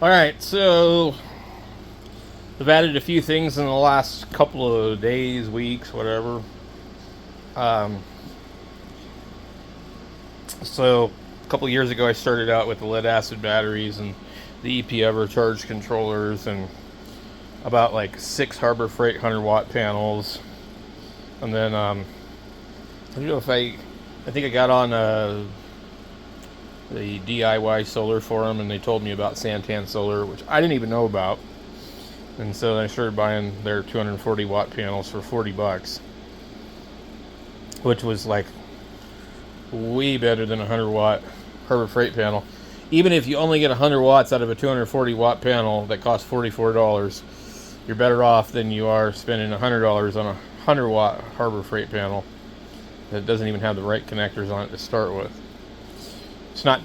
Alright, so I've added a few things in the last couple of days, weeks, whatever. So a couple of years ago I started out with the lead acid batteries and the EP charge controllers and about like 6 Harbor Freight 100-watt panels. And then I don't know if I think I got on the DIY solar forum and they told me about Santan Solar, which I didn't even know about. And so I started buying their 240 watt panels for $40, which was like way better than a 100 watt Harbor Freight panel. Even if you only get 100 watts out of a 240 watt panel that costs $44, you're better off than you are spending $100 on a 100 watt Harbor Freight panel that doesn't even have the right connectors on it to start with. It's not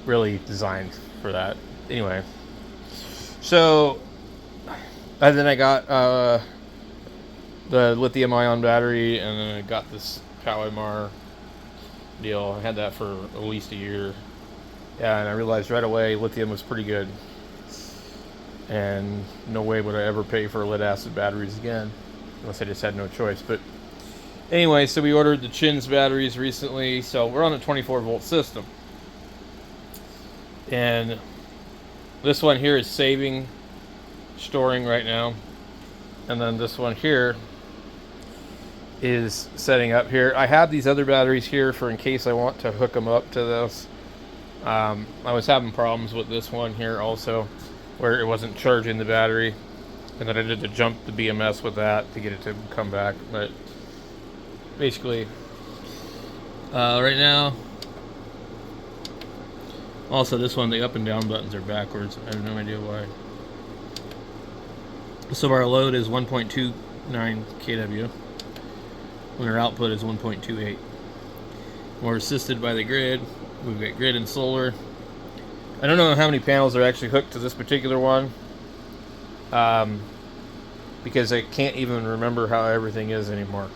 really designed for that. Anyway, so and then I got the lithium ion battery, and then I got this PowerMar deal. I had that for at least a year. Yeah, and I realized right away lithium was pretty good. And no way would I ever pay for lead acid batteries again, unless I just had no choice. But anyway, so we ordered the Chins batteries recently, so we're on a 24 volt system. And this one here is storing right now. And then this one here is setting up here. I have these other batteries here for in case I want to hook them up to this. I was having problems with this one here also, where it wasn't charging the battery, and then I did to jump the BMS with that to get it to come back. But basically, right now, also this one, the up and down buttons are backwards. I have no idea why. So our load is 1.29 kW, when our output is 1.28. We're assisted by the grid. We've got grid and solar. I don't know how many panels are actually hooked to this particular one, because I can't even remember how everything is anymore.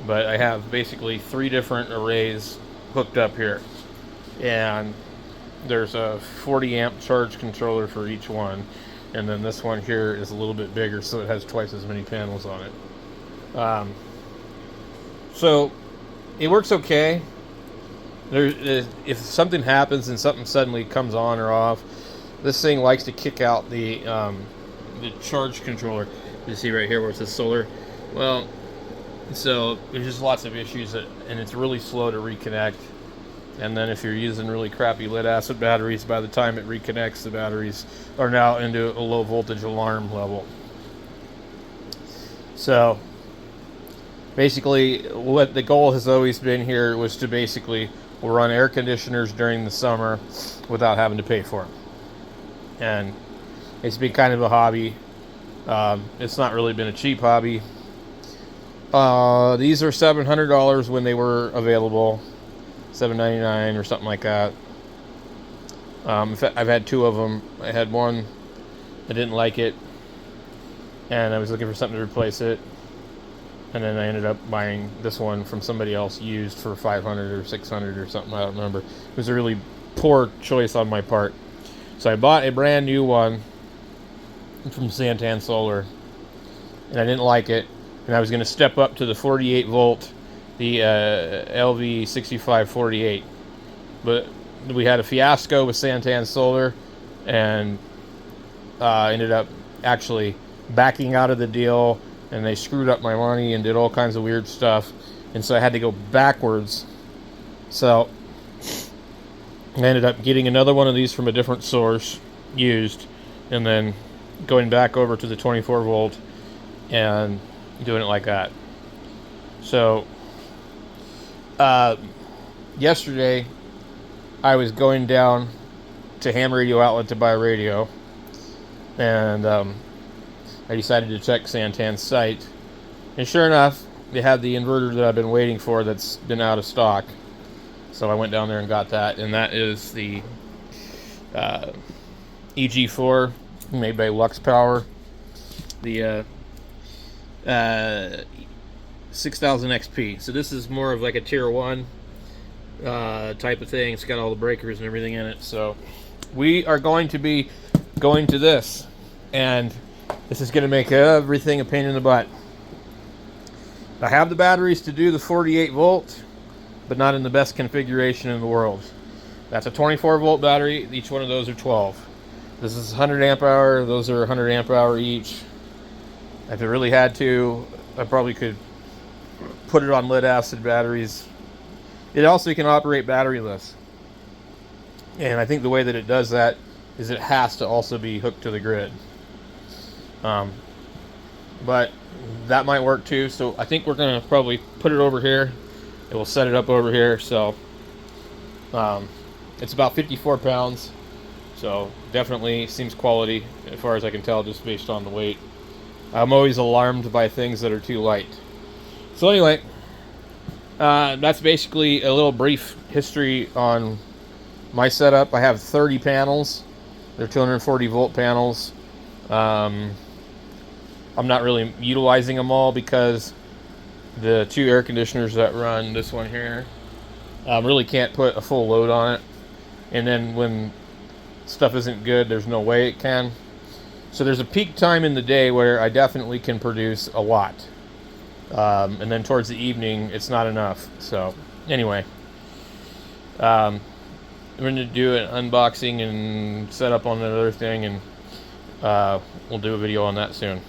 But I have basically 3 different arrays hooked up here, and there's a 40 amp charge controller for each one, and then this one here is a little bit bigger, so it has twice as many panels on it. So it works okay. If something happens and something suddenly comes on or off, this thing likes to kick out the charge controller. You see right here where it says solar. Well, so there's just lots of issues and it's really slow to reconnect. And then if you're using really crappy lead acid batteries, by the time it reconnects, the batteries are now into a low voltage alarm level. So basically what the goal has always been here was to basically run air conditioners during the summer without having to pay for them. And it's been kind of a hobby. It's not really been a cheap hobby. These are $700 when they were available, $799 or something like that. I've had 2 of them. I had one, I didn't like it, and I was looking for something to replace it. And then I ended up buying this one from somebody else used for $500 or $600 or something. I don't remember. It was a really poor choice on my part. So I bought a brand new one from Santan Solar, and I didn't like it. And I was going to step up to the 48 volt, the LV6548. But we had a fiasco with Santan Solar, and ended up actually backing out of the deal. And they screwed up my money and did all kinds of weird stuff. And so I had to go backwards. So I ended up getting another one of these from a different source, used, and then going back over to the 24 volt and doing it like that. So yesterday I was going down to Ham Radio Outlet to buy a radio. And I decided to check Santan's site, and sure enough, they had the inverter that I've been waiting for that's been out of stock. So I went down there and got that, and that is the EG4 made by Lux Power, the 6000 XP. So this is more of like a tier 1 type of thing. It's got all the breakers and everything in it. So we are going to be going to this, and this is going to make everything a pain in the butt. I have the batteries to do the 48 volt, but not in the best configuration in the world. That's a 24 volt battery. Each one of those are 12. This is 100 amp hour. Those are 100 amp hour each. If I really had to, I probably could put it on lead acid batteries. It also can operate batteryless. And I think the way that it does that is it has to also be hooked to the grid. But that might work too. So I think we're going to probably put it over here. It will set it up over here. So it's about 54 pounds. So definitely seems quality as far as I can tell just based on the weight. I'm always alarmed by things that are too light. So anyway, that's basically a little brief history on my setup. I have 30 panels. They're 240 volt panels. I'm not really utilizing them all because the two air conditioners that run this one here really can't put a full load on it. And then when stuff isn't good, there's no way it can. So there's a peak time in the day where I definitely can produce a lot. And then towards the evening, it's not enough. So anyway, we're going to do an unboxing and set up on another thing, and we'll do a video on that soon.